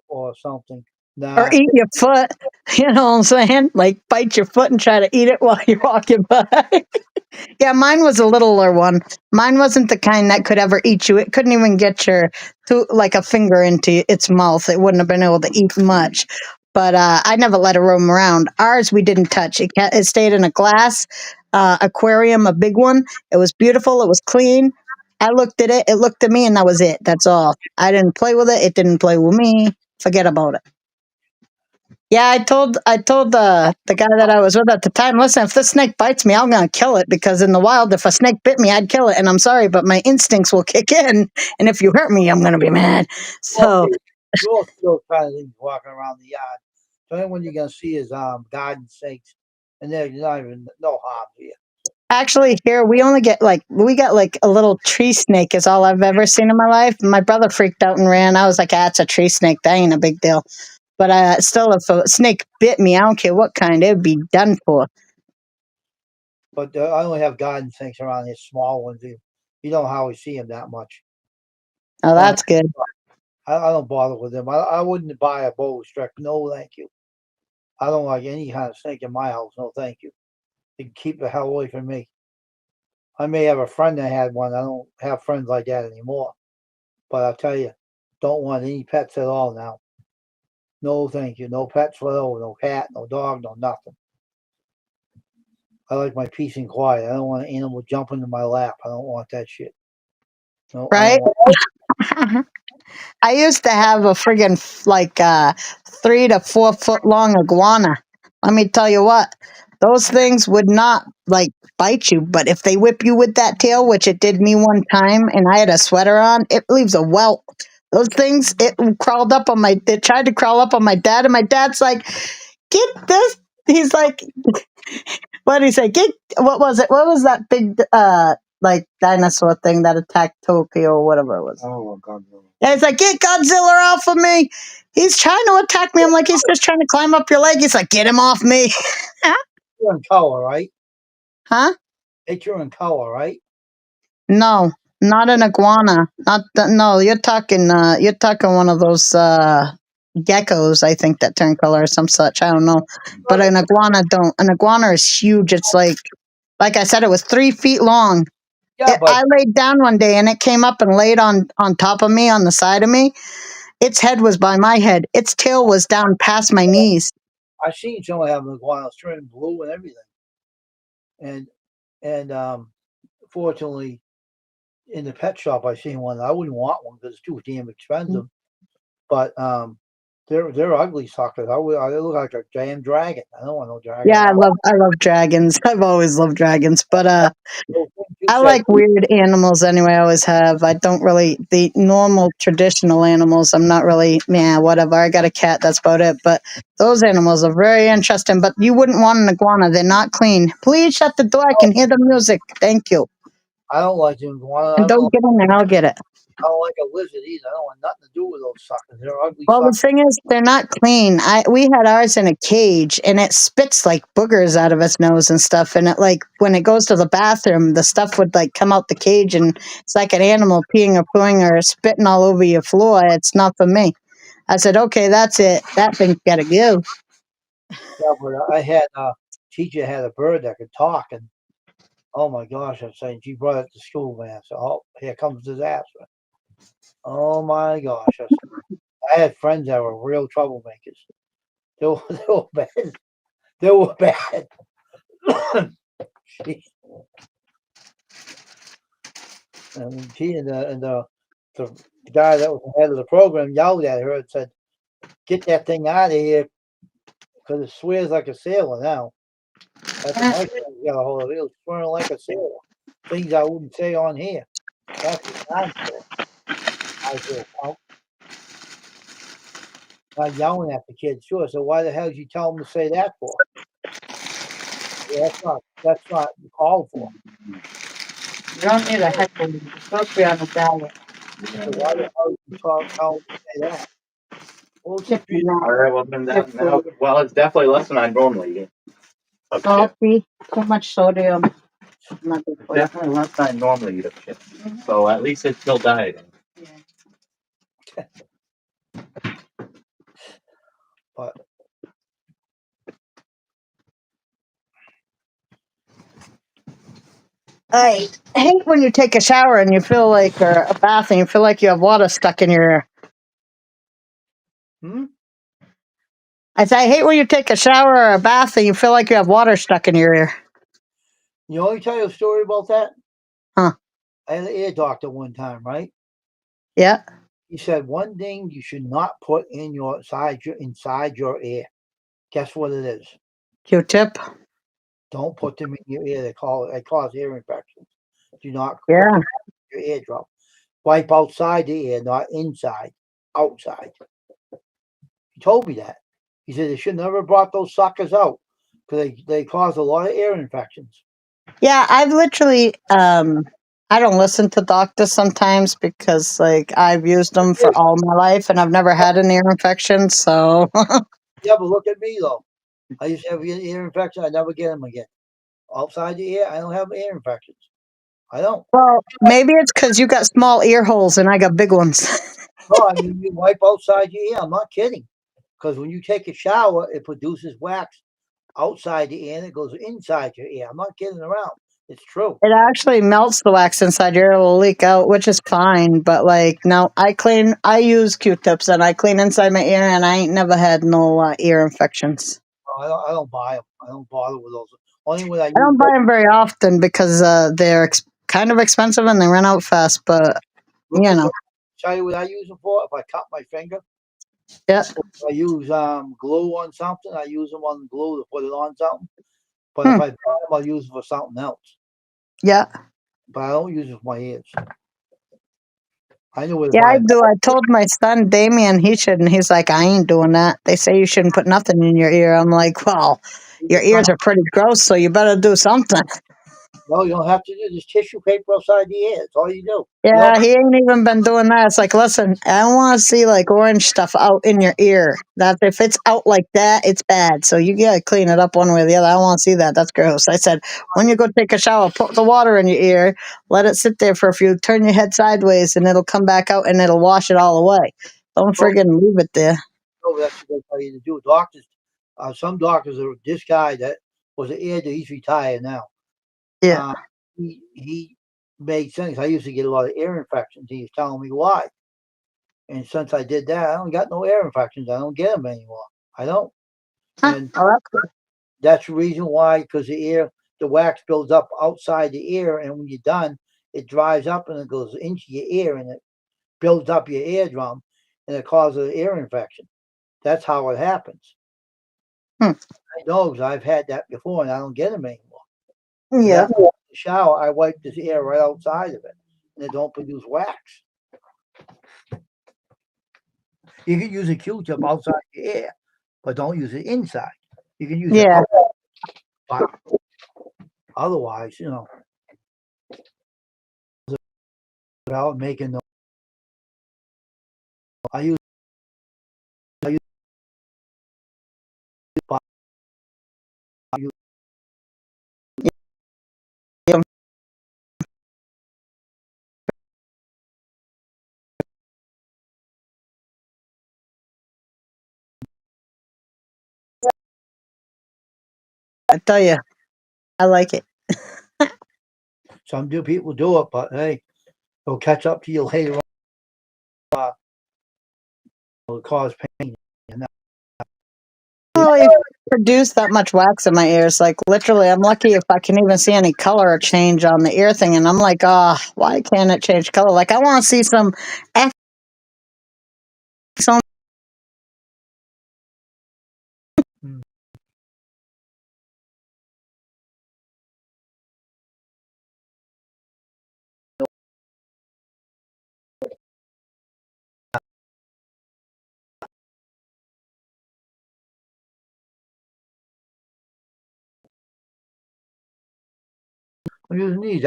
or something. Or Nah, eat your foot. You know what I'm saying? Like bite your foot and try to eat it while you're walking by. Yeah, mine was a littler one. Mine wasn't the kind that could ever eat you. It couldn't even get like a finger into its mouth. It wouldn't have been able to eat much. But I never let it roam around. Ours, we didn't touch. It stayed in a glass aquarium, a big one. It was beautiful. It was clean. I looked at it. It looked at me, and that was it. That's all. I didn't play with it. It didn't play with me. Forget about it. Yeah, I told the guy that I was with at the time, listen, if this snake bites me, I'm gonna kill it because in the wild, if a snake bit me, I'd kill it. And I'm sorry, but my instincts will kick in, and if you hurt me, I'm gonna be mad. So you all see those kind of things walking around the yard. The only one you're gonna see is garden snakes, and they're not even no harm to you. actually, here we got like a little tree snake is all I've ever seen in my life. My brother freaked out and ran. I was like, ah, it's a tree snake. That ain't a big deal. But still, if a snake bit me, I don't care what kind, it'd be done for. But I only have garden snakes around here, small ones. You don't always see them that much. Oh, that's good. I don't bother with them. I wouldn't buy a boa constrictor. No, thank you. I don't like any kind of snake in my house. No, thank you. You can keep the hell away from me. I may have a friend that had one. I don't have friends like that anymore. But I'll tell you, don't want any pets at all now. No, thank you. No pets for all. No cat, no dog, no nothing. I like my peace and quiet. I don't want an animal jumping in my lap. I don't want that shit. No, I Right? don't want. I used to have a friggin' like 3 to 4 foot long iguana. Let me tell you what, those things would not like bite you, but if they whip you with that tail, which it did me one time, and I had a sweater on, it leaves a welt. Those things, it tried to crawl up on my dad, and my dad's like, get this. He's like, what did he say? What was it? What was that big like dinosaur thing that attacked Tokyo or whatever it was? Oh, God. Yeah, he's like, get Godzilla off of me. He's trying to attack me. I'm like, he's just trying to climb up your leg. He's like, get him off me. You're in color, right? Huh? You're in color, right? No, not an iguana. No, you're talking one of those geckos, I think, that turn color or some such. I don't know. But an iguana don't. An iguana is huge. It's like I said, it was 3 feet long. Yeah, but I laid down one day and it came up and laid on top of me on the side of me. Its head was by my head. Its tail was down past my knees. I've seen someone have an iguana turning blue and everything. And fortunately, in the pet shop, I seen one. I wouldn't want one because it's too damn expensive. But they're ugly suckers. I look like a damn dragon. I don't want no dragon. Yeah, I love dragons. I've always loved dragons, but Those things I like weird animals anyway. I always have. I don't really the normal traditional animals. I'm not really. Yeah, whatever. I got a cat. That's about it. But those animals are very interesting. But you wouldn't want an iguana. They're not clean. Please shut the door. I can hear the music. Thank you. I don't like the iguana. And don't get in there. I'll get it. I don't like a lizard either. I don't want nothing to do with those suckers. They're ugly Well, the suckers. thing is, they're not clean. We had ours in a cage, and it spits like boogers out of its nose and stuff. And it like when it goes to the bathroom, the stuff would like come out the cage, and it's like an animal peeing or pooing or spitting all over your floor. It's not for me. I said, okay, that's it. That thing's got to go. Yeah, but I had teacher had a bird that could talk, and oh my gosh, I'm saying she brought it to school, man. So oh, here comes disaster. Oh my gosh, I had friends that were real troublemakers. They were bad. They were bad. She, and she and the guy that was the head of the program yelled at her and said, "Get that thing out of here, because it swears like a sailor now." That's what my friend got a hold of. It was swearing like a sailor. Things I wouldn't say on here. That's what I'm saying. I said, well, not yelling at the kid, sure. So why the hell did you tell him to say that for? Yeah, that's not called for. You don't need a heckle. You're supposed to be on the diet. So why the hell did you tell him to say that? Well, it's just All right, well, then that, now, well, it's definitely less than I normally eat. Of chip. Salty, too much sodium. Not good It's for you. definitely less than I normally eat of chip. So at least it's still dieting. but I hate when you take a shower and you feel like, or a bath and you feel like you have water stuck in your ear. hmm? I say, I hate when you take a shower or a bath and you feel like you have water stuck in your ear. You know, let me tell you a story about that. Huh. I had an ear doctor one time, right? Yeah. He said one thing you should not put in your inside your ear. Guess what it is? Q-tip. Don't put them in your ear. They cause ear infections. Do not Yeah. put them in your eardrum. Wipe outside the ear, not inside. Outside. He told me that. He said they should never brought those suckers out because they cause a lot of ear infections. Yeah, I've literally, I don't listen to doctors sometimes because, like, I've used them for all my life and I've never had an ear infection. So, Yeah, but look at me though. I used to have an ear infection. I never get them again. Outside the ear, I don't have ear infections. I don't. well, maybe it's because you got small ear holes and I got big ones. No, I mean you wipe outside your ear. I'm not kidding. Because when you take a shower, it produces wax outside the ear and it goes inside your ear. I'm not kidding around. It's true. It actually melts the wax inside your ear, it'll leak out, which is fine. But like, no, I use Q-tips and I clean inside my ear, and I ain't never had no ear infections. I don't buy them. I don't bother with those. Only when I I don't use buy them very often because they're kind of expensive and they run out fast. But look you at know, what, tell you what I use them for. If I cut my finger, yeah, I use glue on something. I use them on glue to put it on something. But Hmm. if I buy them, I'll use them for something else. yeah, But I don't use it for my ears. I know where to yeah. buy I them. do. I told my son Damien he shouldn't. He's like, I ain't doing that. They say you shouldn't put nothing in your ear. I'm like, well, your ears are pretty gross, so you better do something. No, you don't have to do just tissue paper outside the ear. That's all you do. Yeah, he ain't even been doing that. It's like, listen, I don't want to see like orange stuff out in your ear. That if it's out like that, it's bad. So you gotta clean it up one way or the other. I don't want to see that. That's gross. I said, when you go take a shower, put the water in your ear, let it sit there for a few, turn your head sideways, and it'll come back out and it'll wash it all away. Don't friggin' leave it there. No, that's what they tell you to do. Doctors, some doctors are. This guy that was an ear, he's retired now. Yeah. He made sense. I used to get a lot of ear infections. He was telling me why. And since I did that, I don't got no ear infections. I don't get them anymore. I don't. Huh. And Oh, that's good. that's the reason why, because the wax builds up outside the ear, and when you're done, it dries up and it goes into your ear and it builds up your eardrum and it causes an ear infection. That's how it happens. Hmm. I know because I've had that before and I don't get them anymore. Yeah. That shower, I wipe this air right outside of it, and it don't produce wax. You can use a Q-tip outside the air, but don't use it inside. You can use it Yeah. outside, but otherwise, without making no. I use but I use I tell you, I like it. some people do it, but hey, it'll catch up to you later on. It'll cause pain. I don't really produce that much wax in my ears. Like literally, I'm lucky if I can even see any color change on the ear thing, and I'm like, why can't it change color? Like I want to see some F. Some Mm. I'm using these.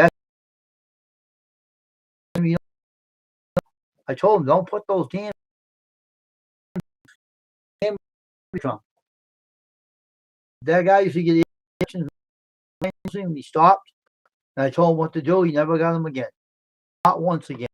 I told him don't put those damn trunk. That guy used to get injections and he stopped. And I told him what to do. He never got them again. Not once again.